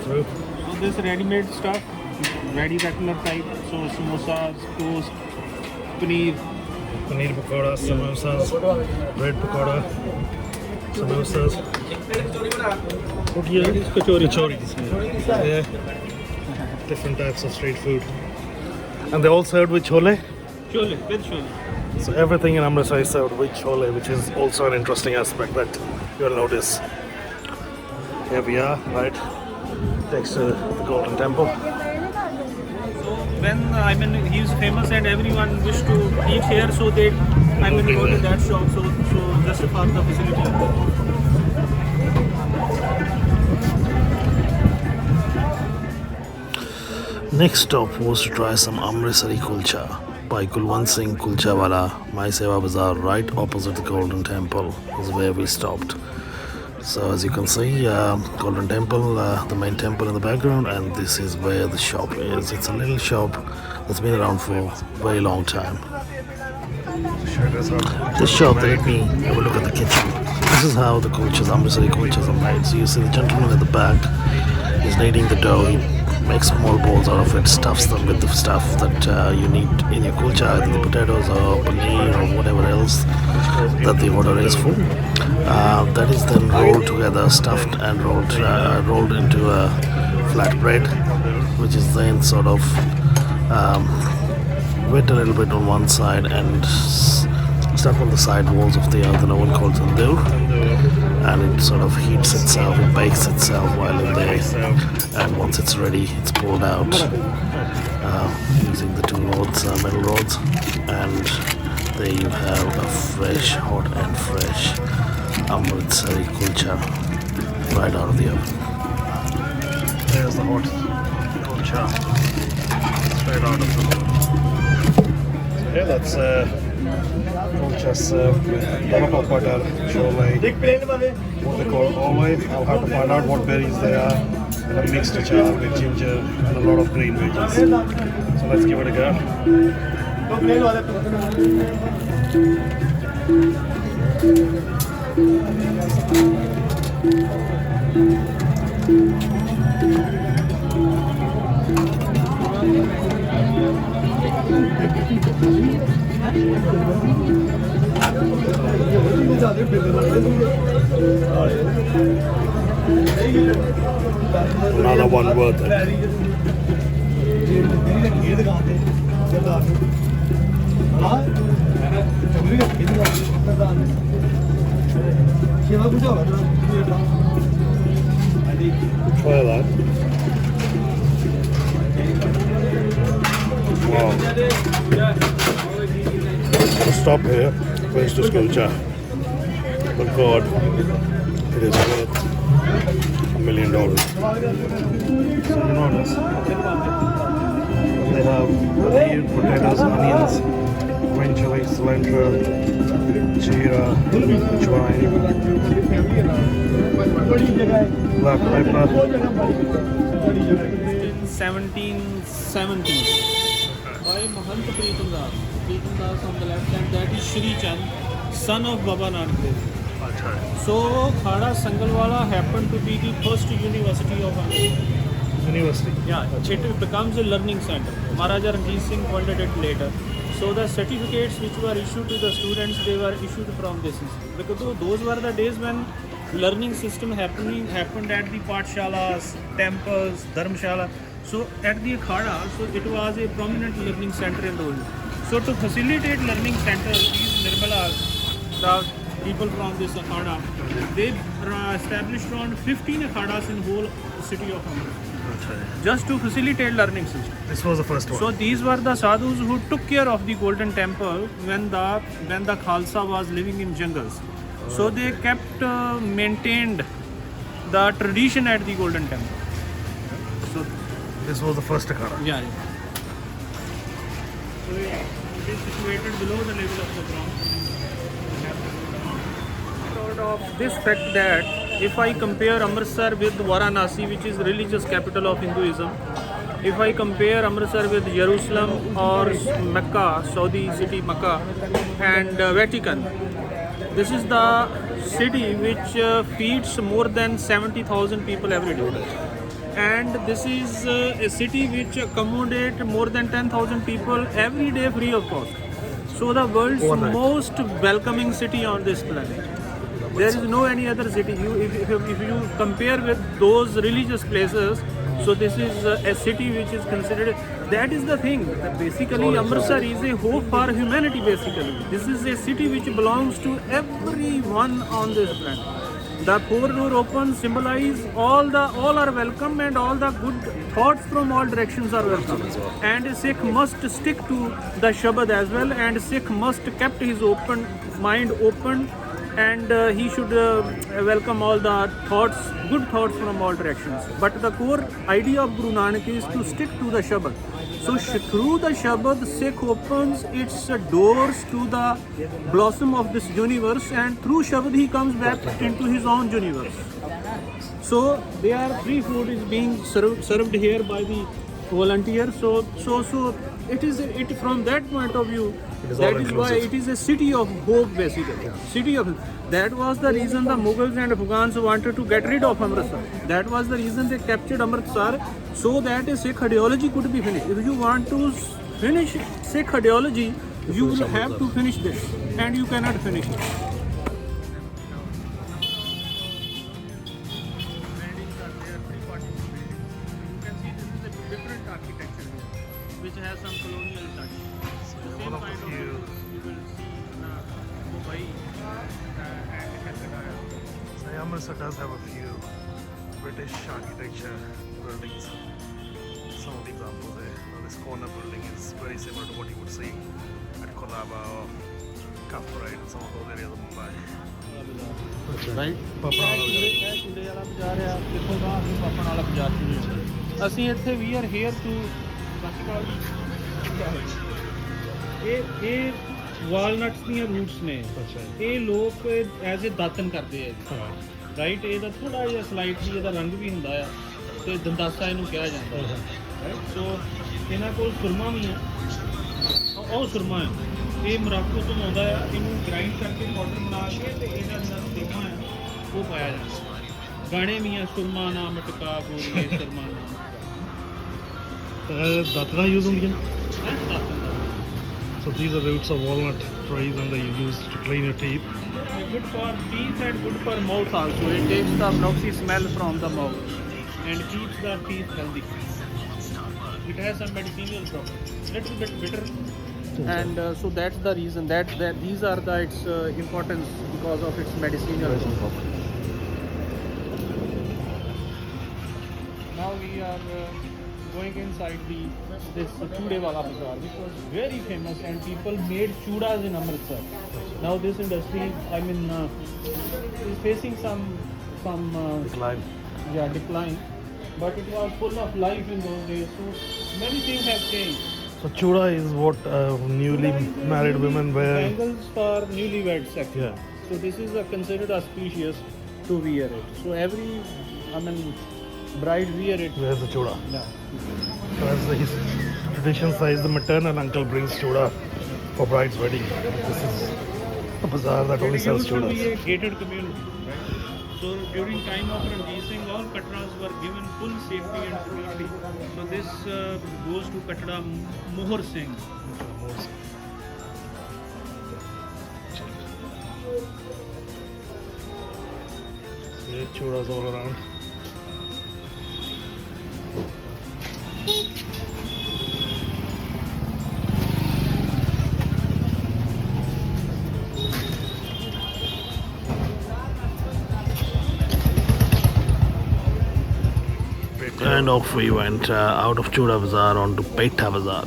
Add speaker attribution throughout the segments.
Speaker 1: through.
Speaker 2: So this ready-made stuff, ready regular type. So samosas, toast, paneer.
Speaker 1: Paneer pakoda, samosas, bread pakoda, samosas. What do you use? Kachoris. Yeah. Different types of street food. And they're all served with chole?
Speaker 2: Chole, with chole.
Speaker 1: So everything in Amritsar is served with chole, which is also an interesting aspect that you'll notice. Here we are, right next to the Golden Temple.
Speaker 2: So when he's famous and everyone wish to eat here, so they go to that shop. So just for the facility.
Speaker 1: Next stop was to try some Amritsari kulcha by Kulwant Singh Kulchawala, Mai Seva Bazaar, right opposite the Golden Temple is where we stopped. So as you can see, Golden Temple, the main temple in the background, and this is where the shop is. It's a little shop that's been around for a very long time. This shop, let me have a look at the kitchen. This is how the kulchas, Amritsari kulchas are made. So you see the gentleman at the back is kneading the dough. He makes small balls out of it, stuffs them with the stuff that you need in your kulcha, either the potatoes or paneer or whatever else that the order is for. That is then rolled together, stuffed and rolled into a flat bread, which is then sort of wet a little bit on one side and stuck on the side walls of the other oven called tandoor, and it sort of heats itself, it bakes itself while in there, and once it's ready it's pulled out using the two rods, metal rods, and there you have a fresh, hot and fresh Amritsari kulcha right out of the oven. There's the hot kulcha straight out of the oven. Yeah, that's kulcha served with local butter, chole, what they call olive. I'll have to find out what berries they are, and a mixed char with ginger and a lot of green veggies. So let's give it a go. Another one worth it. Try that. Wow. I'll stop here. Finish this kulcha. But God, it is worth $1 million. So you notice they have paneer, potatoes, onions, green chili, cilantro, jeera, ajwain, black pepper.
Speaker 2: In 1770s by Mahant Pritamdas. Pritamdas on the left hand, that is Shri Chand, son of Baba Nanak Dev. So Khada Sangalwala happened to be the first university of India.
Speaker 1: University?
Speaker 2: Yeah, it becomes a learning center. Maharaja Ranjit Singh funded it later. So the certificates which were issued to the students, they were issued from this institute. Because those were the days when learning system happened at the Pathshalas, temples, Dharmshala. So at the Akhada, so it was a prominent learning center in those. So to facilitate learning centers, these Nirmalas, the people from this Akhada, they established around 15 Akhadas in whole city of Amritsar. Just to facilitate learning system.
Speaker 1: This was the first one.
Speaker 2: So these were the sadhus who took care of the Golden Temple when the Khalsa was living in jungles. So they kept maintained the tradition at the Golden Temple. So
Speaker 1: this was the first Akhada.
Speaker 2: yeah. So it is situated below the level of the ground. Sort of this fact that if I compare Amritsar with Varanasi, which is religious capital of Hinduism, if I compare Amritsar with Jerusalem or Mecca, Saudi city Mecca, and Vatican, this is the city which feeds more than 70,000 people every day. and this is a city which accommodate more than 10,000 people every day free of cost. So the world's
Speaker 1: Overnight.
Speaker 2: most welcoming city on this planet. There is no any other city. If you compare with those religious places, so this is a city which is considered. That is the thing. That basically, Amritsar is a hope for humanity. Basically, this is a city which belongs to everyone on this planet. The four door open symbolize all are welcome, and all the good thoughts from all directions are welcome. And a Sikh must stick to the Shabad as well, and Sikh must kept his open mind open, and he should welcome all the thoughts, good thoughts from all directions. But the core idea of Guru Nanak is to stick to the Shabad. So through the Shabad, Sikh opens its doors to the blossom of this universe, and through Shabad he comes back into his own universe. So there free food is being served here by the volunteers. So it is from that point of view. That is why it is a city of hope, basically. City of that was the reason the Mughals and Afghans wanted to get rid of Amritsar. That was the reason they captured Amritsar, so that a Sikh ideology could be finished. If you want to finish Sikh ideology, you will have to finish this, and you cannot finish it. Which has some colonial touch. Same kind of you will see Mumbai and Calcutta.
Speaker 1: So Amritsar does have a few British architecture buildings. Some of the examples there. Now this corner building is very similar to what you would see at Kolaba or Kafra and some of those areas of Mumbai.
Speaker 2: Right? ਅਸੀਂ ਇੱਥੇ ਵੀ are here to ਇਹ walnuts ਦੀਆਂ roots ਨੇ। ਇਹ ਲੋਕ as a ਦਾਤਨ ਕਰਦੇ ਆ right. ਇਹਦਾ ਥੋੜਾ ਜਿਹਾ ਸਲਾਈਟਲੀ ਇਹਦਾ ਰੰਗ ਵੀ ਹੁੰਦਾ ਆ ਤੇ ਦੰਦਾਸਾ ਇਹਨੂੰ ਕਿਹਾ ਜਾਂਦਾ ਹੈ ਰਾਈਟ। ਸੋ ਇਹਨਾਂ ਕੋਲ ਸੁਰਮਾ ਵੀ ਆ, ਉਹ ਸੁਰਮਾ ਹੈ, ਇਹ ਮੋਰਾਕੋ ਤੋਂ ਆਉਂਦਾ ਆ। ਇਹਨੂੰ ਗ੍ਰਾਈਂਡ ਕਰਕੇ ਪਾਊਡਰ ਬਣਾ ਕੇ ਤੇ ਇਹਦਾ ਜਿਹੜਾ ਸੁਰਮਾ ਹੈ ਉਹ ਪਾਇਆ ਜਾਂਦਾ। ਗਾਣੇ ਵੀ ਆ, ਸੁਰਮਾ ਨਾ ਮਟਕਾ ਬੋਲੀਏ ਸੁਰਮਾ ਨਾ
Speaker 1: Datna use So these are roots of walnut trees and they use to clean your teeth.
Speaker 2: Good for teeth and good for mouth also. It takes the obnoxious smell from the mouth and keeps the teeth healthy. It has some medicinal properties. Little bit bitter, and so that's the reason that these are the its importance because of its medicinal properties. Now we are going inside this Chude wala bazaar, which was very famous, and people made chudas in Amritsar. Now this industry, I mean, is facing some
Speaker 1: Decline.
Speaker 2: decline, but it was full of life in those days. So many things have changed.
Speaker 1: So chuda is what newly married women wear.
Speaker 2: Bangles for newlywed sex.
Speaker 1: Yeah.
Speaker 2: So this is considered auspicious to wear it. So every, I mean, bride wear it.
Speaker 1: Wears the chuda.
Speaker 2: Yeah.
Speaker 1: So as his tradition says, the maternal uncle brings chuda for bride's wedding. This is a bazaar that only sells
Speaker 2: It used to
Speaker 1: chudas.
Speaker 2: be a gated community, right? So during time of Ranjit Singh, all Katras were given full safety and security. So this goes to Katra Mohar Singh.
Speaker 1: Yeah, chudas all around. And off we went out of Chuda Bazaar onto Petha Bazaar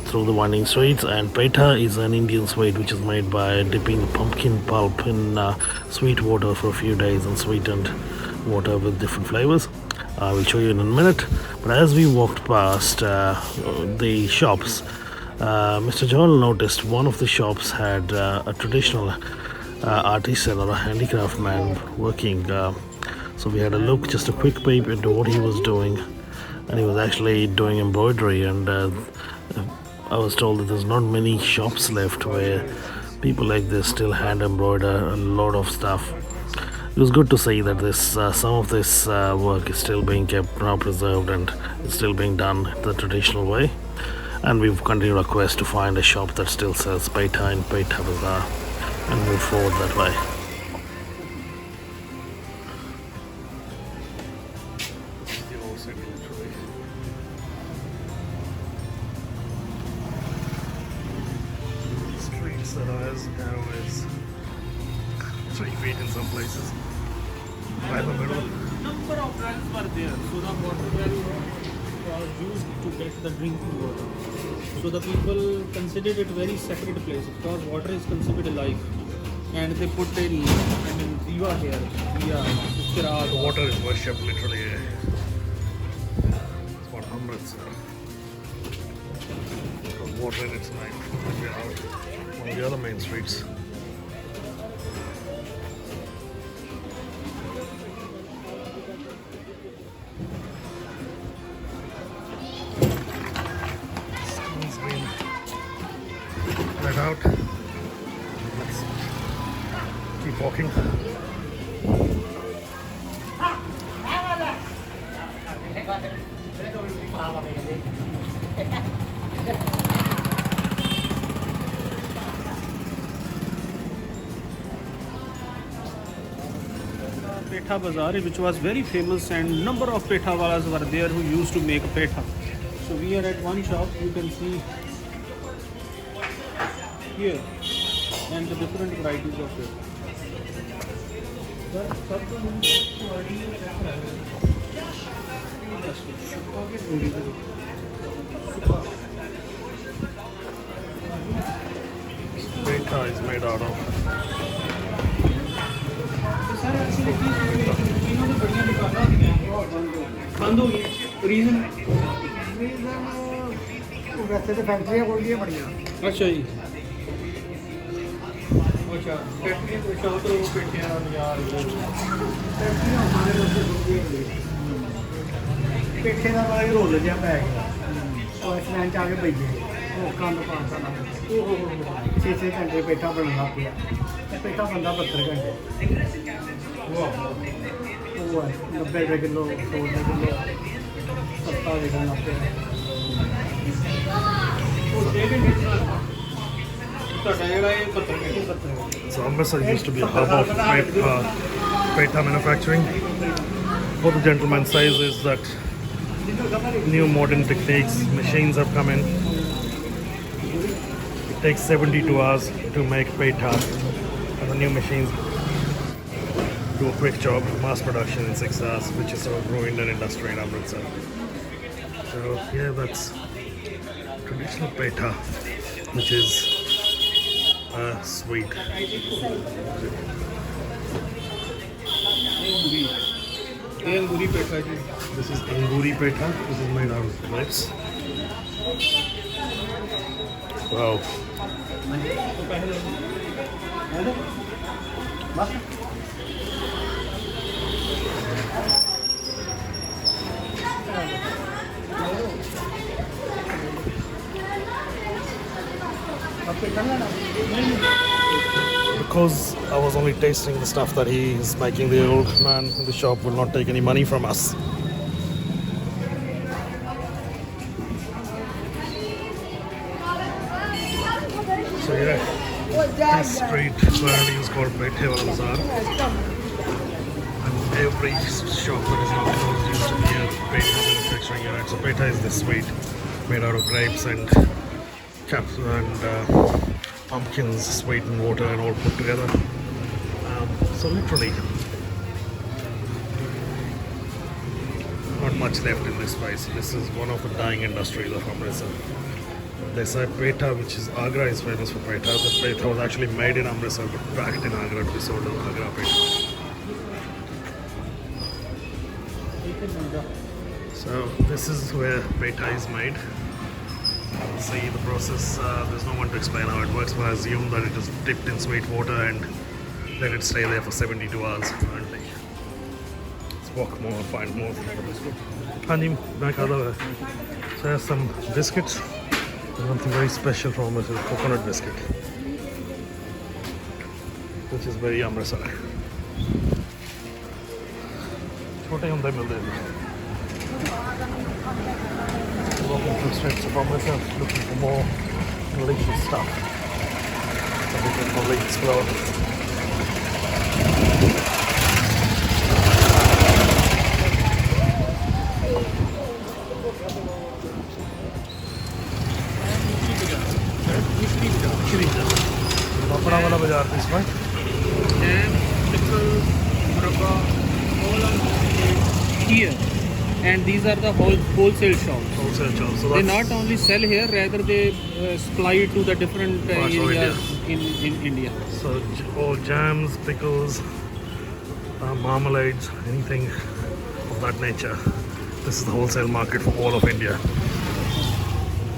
Speaker 1: through the winding streets. And Petha is an Indian sweet which is made by dipping pumpkin pulp in sweet water for a few days and sweetened water with different flavors. I will show you in a minute. But as we walked past the shops, Mr. Joel noticed one of the shops had a traditional artisan or a handicraft man working. So we had a look, just a quick peep into what he was doing, and he was actually doing embroidery. And I was told that there's not many shops left where people like this still hand embroider a lot of stuff. It was good to see that this some of this work is still being kept now preserved and it's still being done the traditional way. And we've continued our quest to find a shop that still sells Paitha in Paitha Bazaar and move forward that way. Streets that are as narrow as 3 feet in some places. By the middle.
Speaker 2: Number of wells were there, so the water well was used to get the drinking water. So the people considered it very sacred place because water is considered life, and they put a diva here, diya,
Speaker 1: The water is worshipped literally. It's what Amritsar. Got water in its life. We're out one of the other main streets. Sun's been let out. Let's keep walking.
Speaker 2: Petha Bazaar, which was very famous, and number of petha walas were there who used to make petha. So we are at one shop, you can see here, and the different varieties of it.
Speaker 1: Paitha is made out of
Speaker 2: reason
Speaker 3: वैसे तो फैक्ट्रियाँ खोल दी बढ़िया
Speaker 2: अच्छा जी अच्छा factory को चौधर वो पेटियां बाजार
Speaker 3: फैक्ट्रियाँ हमारे बच्चे खोल दी पेठे का वाला रोल जहा पै गया और स्टैंड च आके बैठे वो कंध पाँच साल 6-6 घंटे पेठा बनना लग पिया पेठा बनता 72 घंटे वो है 90 रुपये किलो 100 रुपये किलो सस्ता विकन लग पिया
Speaker 1: So Amritsar used to be a hub of Paitha manufacturing. What the gentleman says is that new modern techniques, machines have come in. It takes 72 hours to make Paitha, and the new machines do a quick job, mass production in 6 hours, which is sort of ruined an industry in Amritsar. So yeah, that's traditional Paitha, which is sweet.
Speaker 2: Angoori petha ji
Speaker 1: This is Anguri Paitha. This is made out of grapes. Wow. Because I was only tasting the stuff that he is making, the old man in the shop will not take any money from us. So yeah, this street apparently is called Paitha Bazaar, and every shop that is not closed used to be a Paitha manufacturing unit. So Paitha is this sweet made out of grapes and caps and pumpkins, sweet and water, and all put together. So literally, not much left in this place. This is one of the dying industries of Amritsar. They say Paitha, which is Agra, is famous for Paitha. The Paitha was actually made in Amritsar but packed in Agra to be sold as Agra Paitha. So this is where Paitha is made. See the process. There's no one to explain how it works, but I assume that it is dipped in sweet water and let it stay there for 72 hours. Apparently. Let's walk more and find more. Hanji, मैं खाता हूँ. So there's some biscuits. There's something very special from it, a coconut biscuit, which is very Amritsar. छोटे ਹੁੰਦੇ ਮਿਲਦੇ ਨੇ walking through streets of Amritsar looking for more delicious stuff that we can probably explore. Papda wala bazaar this one.
Speaker 2: Jam, pickles, murabba, all are here. And these are the wholesale shops.
Speaker 1: Wholesale shops. So
Speaker 2: They
Speaker 1: that's
Speaker 2: not only sell here, rather they supply to the different
Speaker 1: Parts of
Speaker 2: areas in India.
Speaker 1: so all jams, pickles, marmalades, anything of that nature. This is the wholesale market for all of India.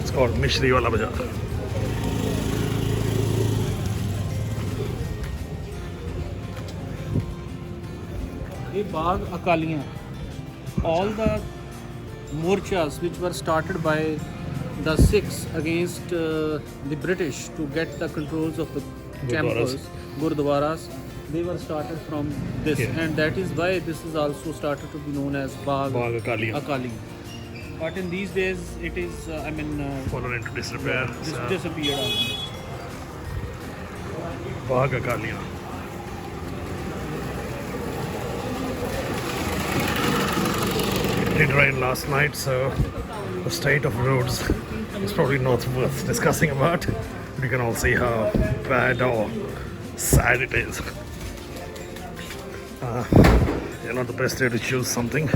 Speaker 1: It's called Mishri Wala Bazaar.
Speaker 2: ये बाग अकालियाँ, all the morchas which were started by the Sikhs against the British to get the controls of the temples, gurdwaras, they were started from this,
Speaker 1: Yeah.
Speaker 2: and that is why this is also started to be known as Bagh
Speaker 1: Bagh Akaliyan.
Speaker 2: Akali. But in these days, it is
Speaker 1: Fallen into disrepair.
Speaker 2: disappeared almost.
Speaker 1: Bagh Akaliyan. It did rain last night, so the state of roads is probably not worth discussing about. We can all see how bad or sad it is. Not the best day to choose something,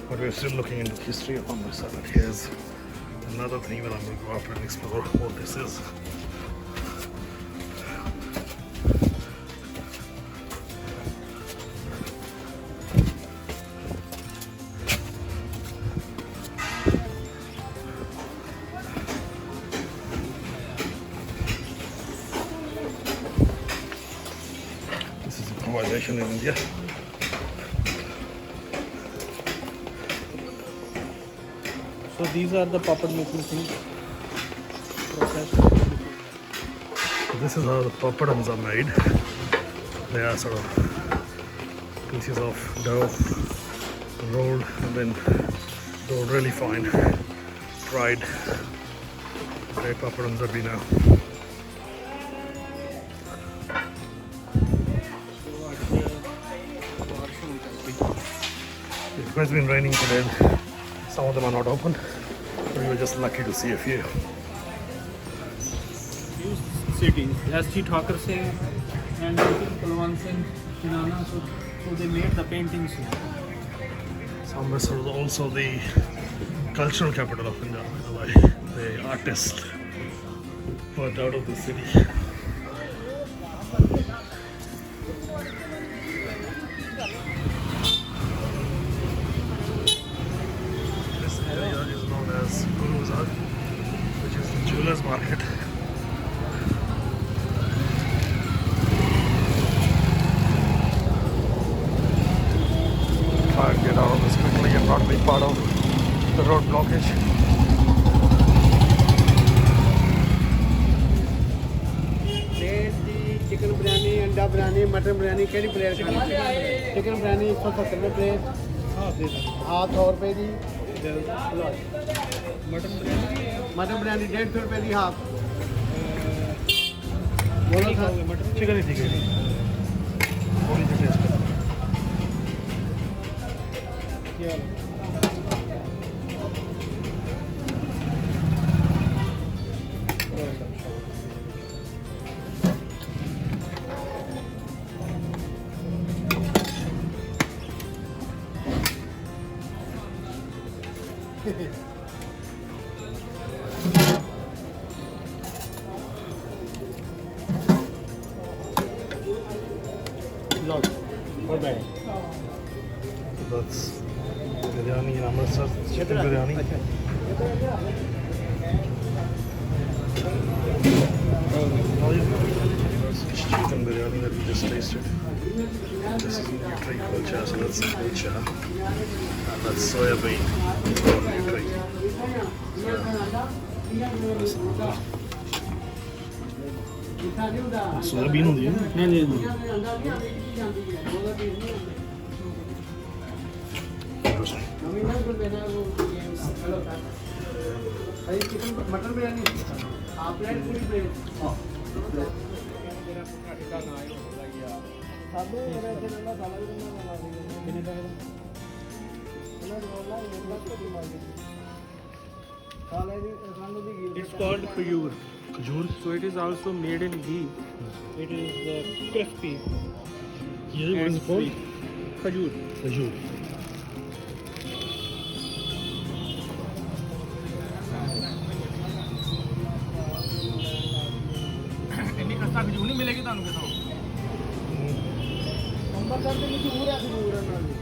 Speaker 1: but we're still looking into the history of Amritsar. Here's another thing that I'm going to go after and explore what this is. This is improvisation in India.
Speaker 2: So these are the puppet making things. Process.
Speaker 1: This is how the papadams are made. They are sort of pieces of dough rolled and then rolled really fine, fried. Great papadams that we know. It has been raining today. Some of them are not open, but we were just lucky to see a few.
Speaker 2: Few cities, S.G. Thakur Singh and Palwan Singh, Kinana, so they made the paintings here.
Speaker 1: Amritsar was also the cultural capital of Punjab, in a way. The artists worked out of the city. This area is known as Guru Bazaar, which is the jewelers market. Try and get out of this quickly and not be part of the road blockage.
Speaker 3: Chicken biryani अंडा biryani mutton biryani केड़ी plate खानी chicken biryani 170 रुपए plate हाँ 100 रुपए दी mutton biryani 150 रुपए दी half बोलो था
Speaker 1: chicken ही ठीक है थोड़ी सी test
Speaker 3: Look, go back.
Speaker 1: That's biryani in Amritsar, chicken biryani. Oh, yeah. That's chicken biryani that we just tasted. This is nutri kulcha, so that's kulcha. And that's soya bean. Nutri. Soya bean on the end?
Speaker 2: नहीं नहीं
Speaker 1: Interesting.
Speaker 3: मटर बिरयानी आप plate पूरी plate
Speaker 2: It's called khajur.
Speaker 1: Khajur.
Speaker 2: So it is also made in ghee. It is crispy.
Speaker 1: Yeah, what is it called?
Speaker 2: Sweet. Khajur.
Speaker 1: Khajur.
Speaker 2: ਇੰਨੀ ਖਸਤਾ ਖਜੂਰ ਨਹੀਂ ਮਿਲੇਗੀ ਤੁਹਾਨੂੰ ਕਿਤੋਂ
Speaker 3: ਅੰਬਰਸਰ ਦੇ ਵਿੱਚ ਪੂਰਾ ਖਜੂਰ ਇਹਨਾਂ ਦੀ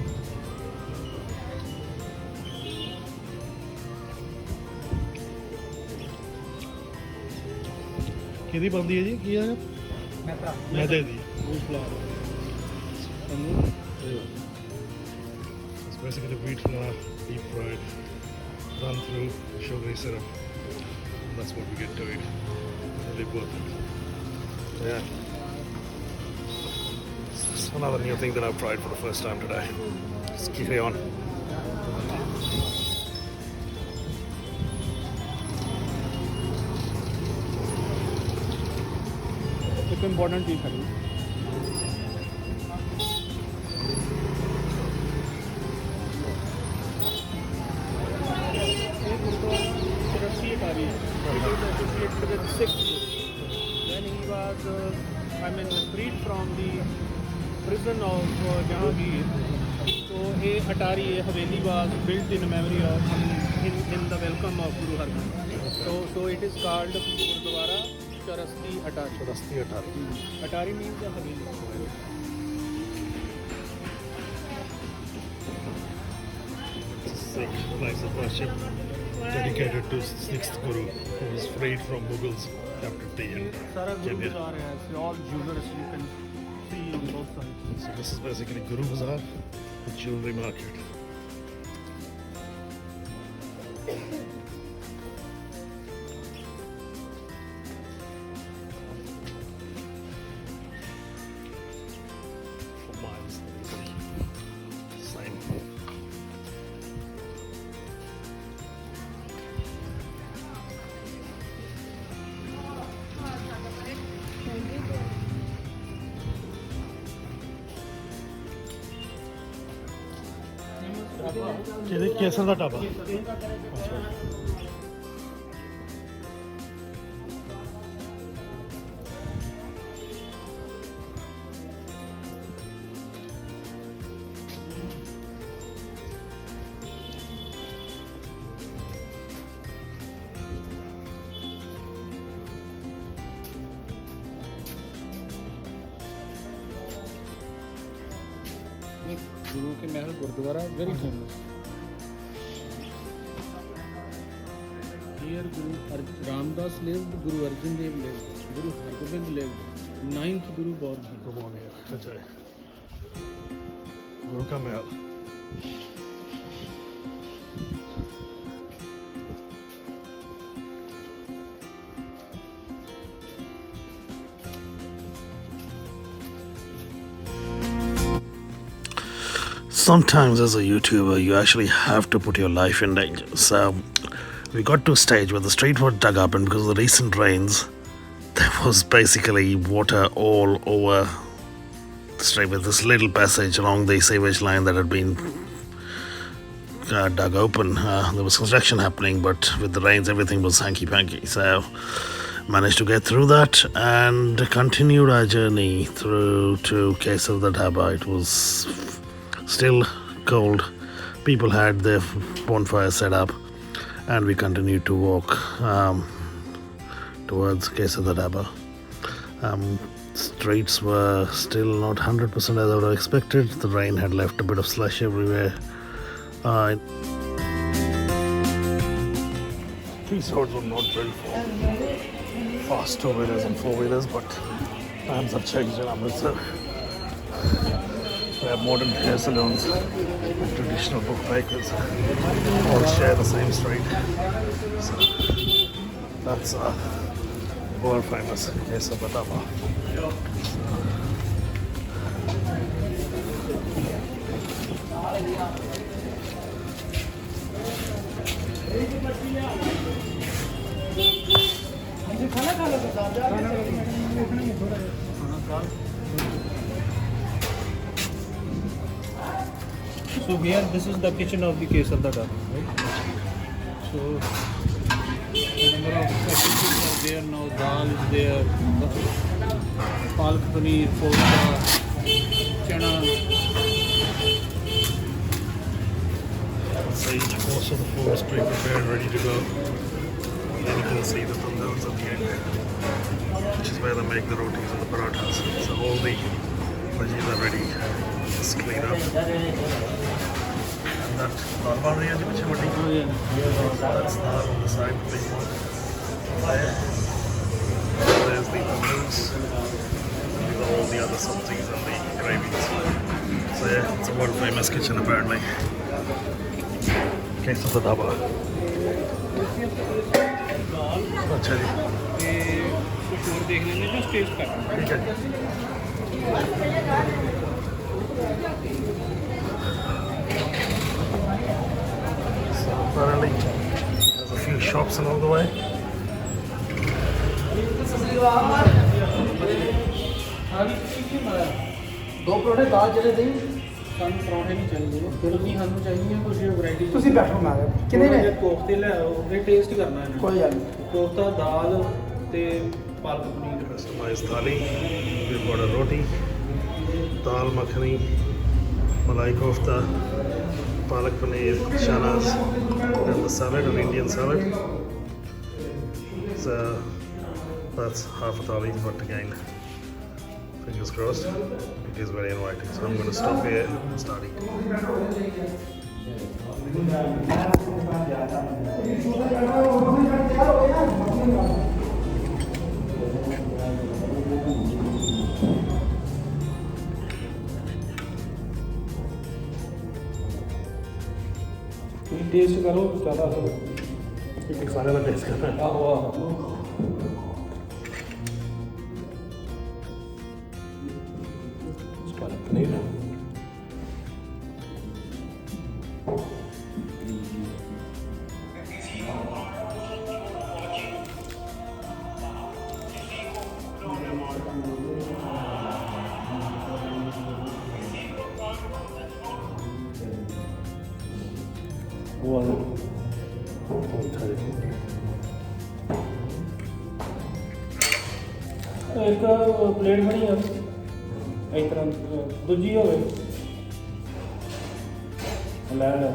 Speaker 1: ਕਿਹਦੀ ਬਣਦੀ ਹੈ ਜੀ ਕੀ ਹੈ ਮੈਦੇ ਦੀ It's basically wheat flour deep fried run through sugary syrup. That's what we get to eat. Really worth it. Yeah. It's another new thing that I've tried for the first time today. Just carry on.
Speaker 2: एक important चीज़ है associated with Sikh when he was freed from the prison of Jahangir. So a Atari Haveli was built in memory of in the welcome of Guru Hargobind. So it is called Gurdwara Charasti Atari.
Speaker 1: Charasti Atari.
Speaker 2: Atari means a Haveli.
Speaker 1: Sikh place of worship dedicated to 6th Guru, who was freed from Mughals captivity in
Speaker 2: Sara Guru
Speaker 1: Kenya.
Speaker 2: Bazaar has all jewelers you can see on both sides.
Speaker 1: So this is basically Guru Bazaar, the jewelry market. For miles, same. ਕਿਹਦੇ ਕੇਸਰ ਦਾ dhaba
Speaker 2: Guru ke Mahal Gurdwara very famous. Here Guru Ramdas lived, Guru Arjan Dev lived, Guru Hargobind lived, 9th Guru born here.
Speaker 1: Come on here. अच्छा है गुरु का महल Sometimes as a YouTuber you actually have to put your life in danger. So we got to a stage where the street was dug up, and because of the recent rains there was basically water all over the street, with this little passage along the sewage line that had been dug open. There was construction happening, but with the rains everything was hanky-panky. So managed to get through that and continued our journey through to Kesar the Dhaba. It was still cold. People had their bonfire set up, and we continued to walk towards Kesar the Dhaba. Streets were still not 100% as I would have expected. The rain had left a bit of slush everywhere. These roads were not built for fast two-wheelers and four-wheelers, but times have changed in Amritsar. We have modern hair salons and traditional bookmakers all share the same street. So that's world famous Kesar the Dhaba.
Speaker 2: So here, this is the kitchen of the Kesar Dada, right? So number of recipes are there now. Dal is there, palak paneer, kofta, chana.
Speaker 1: Sage, most of the food is pre-prepared, ready to go. And then you can see the tandoors at the end, which is where they make the rotis and the parathas. So all the veggies are ready. Just clean up. And that dal bar area, which is what that's dal on the side, the big one. There. There's the tandoors. These are all the other sabzis and the gravies. So yeah, it's a world famous kitchen apparently. Case of the dhaba. अच्छा जी
Speaker 2: कुछ और देख लेंगे जो test कर
Speaker 1: ठीक है So apparently there's a few shops along the way.
Speaker 3: दो परोठे दाल चने दी
Speaker 2: ਸਾਨੂੰ ਪਰੌਂਠੇ ਨਹੀਂ ਚਾਹੀਦੇ ਫਿਰ ਵੀ ਸਾਨੂੰ ਚਾਹੀਦੀਆਂ ਕੁਝ ਵੈਰਾਈਟੀ
Speaker 3: ਤੁਸੀਂ ਬੈਠੋ ਮੈਂ ਕਿੰਨੇ ਨੇ
Speaker 2: ਕੋਫਤੇ ਲੈ ਆਓ ਉਹਦੇ ਟੇਸਟ ਕਰਨਾ ਹੈ
Speaker 3: ਕੋਈ ਗੱਲ ਨਹੀਂ
Speaker 2: ਕੋਫਤਾ ਦਾਲ ਤੇ ਪਾਲਕ paneer
Speaker 1: Customized thali. We've got a roti, dal makhani, malai kofta, palak paneer, chanas, and the salad, an Indian salad. So that's half a thali, but again, fingers crossed, it is very inviting. So I'm going to stop here and start eating.
Speaker 2: Taste करो ज़्यादा
Speaker 1: खाने का test करना है
Speaker 2: आहो आहो
Speaker 1: पालक पनीर
Speaker 2: एक plate बनी है इस तरह दूजी हो गई लै लै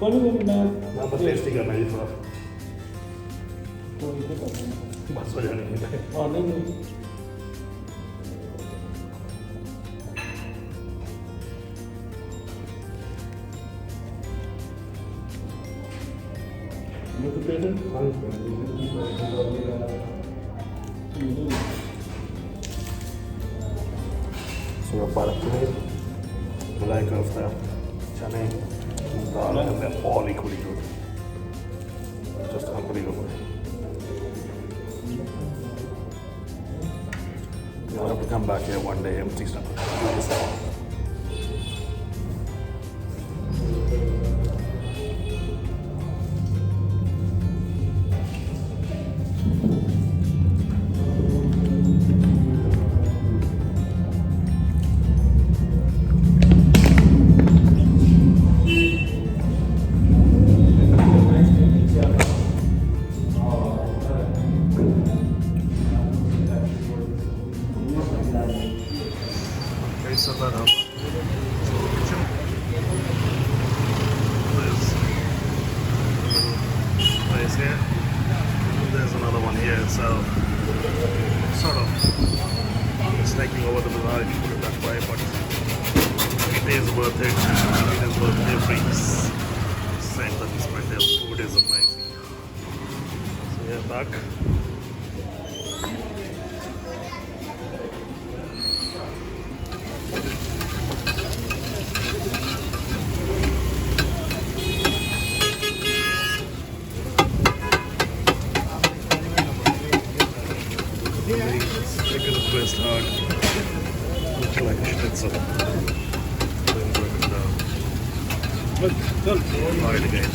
Speaker 2: कोई नहीं मैं
Speaker 1: टेस्टी करना है थोड़ा
Speaker 2: कोई नहीं
Speaker 1: बस हो जाने
Speaker 2: हाँ नहीं
Speaker 1: So palak paneer, malai kofta, chane, dal, and they're all equally good. Just unbelievable. You'll have to come back here one day empty stomach. So that up. Kitchen. There's place here. There's another one here. So sort of snaking over the bazaar, if you put it that way, but it is worth it. It is worth every cent that you spend there. Food is amazing. So yeah, back. Chicken is pressed hard, looks like a schnitzel. Then break it down.
Speaker 2: चल
Speaker 1: Hard again.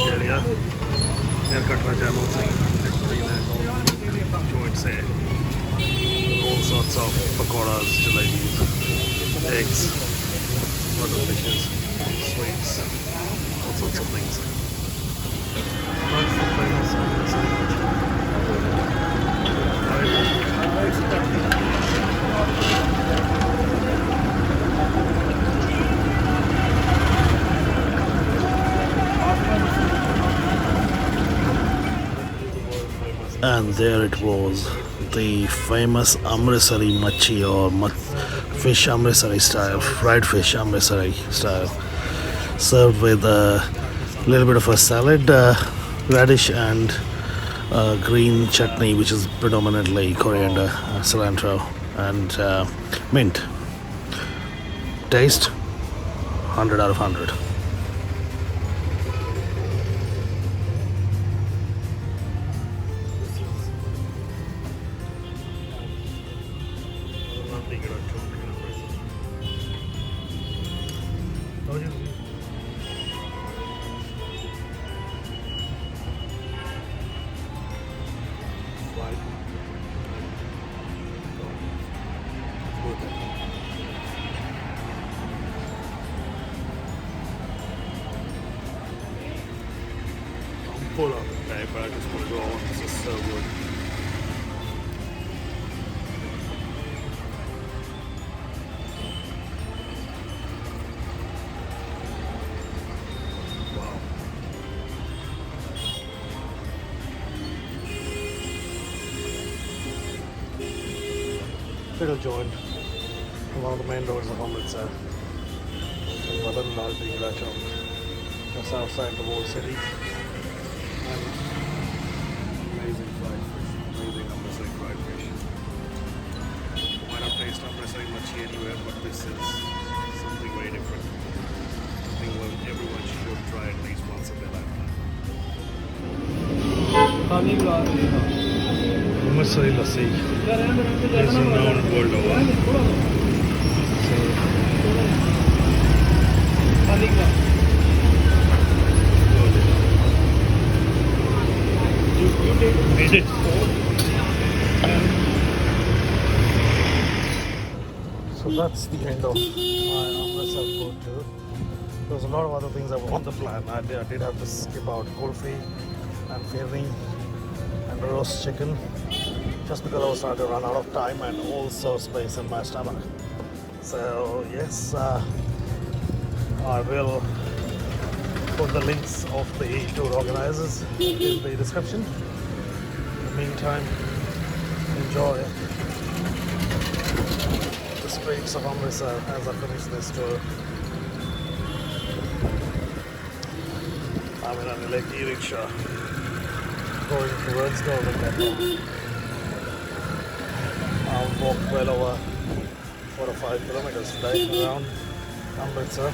Speaker 1: area. Haircut channel thing. Joints here. All sorts of pakoras, jalebis, eggs, butter fishes, sweets, all sorts of things. That's the famous and there it was, the famous Amritsari machi or fish Amritsari style, fried fish Amritsari style, served with a little bit of a salad, radish and green chutney, which is predominantly coriander, cilantro and mint. Taste 100 out of 100. Full on the day, but I just want to go on. This is so good. Wow. Little joint on one of the main roads of Amritsar. Just outside the whole city. And amazing fried fish, amazing Amritsari fried fish. You might not taste Amritsari much anywhere, but this is something very different. Something everyone should try at least once in their lifetime. Amritsari lassi is renowned world over. Made it. So that's the end of my Amritsar food tour. There's a lot of other things I were on the plan. I did have to skip out kulfi and firni and roast chicken just because I was starting to run out of time and also space in my stomach. So yes, I will put the links of the tour organizers in the description. In the meantime, enjoy the streets of Amritsar as I finish this tour. I'm in an electric rickshaw going towards Golden Temple. I'll walk well over 4 or 5 kilometers today around Amritsar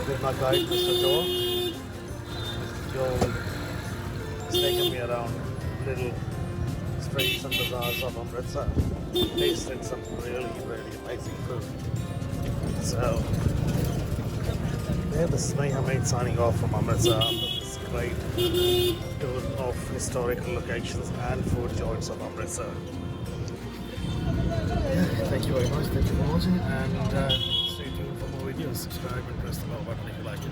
Speaker 1: with my guide, Mr. Joe. Joe has taken me around little streets and bazaars of Amritsar. Tasted some really, really amazing food. So, yeah, this is Hamid signing off from Amritsar after this great tour of historical locations and food joints of Amritsar. Thank you very much, thank you for watching, and stay tuned for more videos. Subscribe and press the bell button if you like it.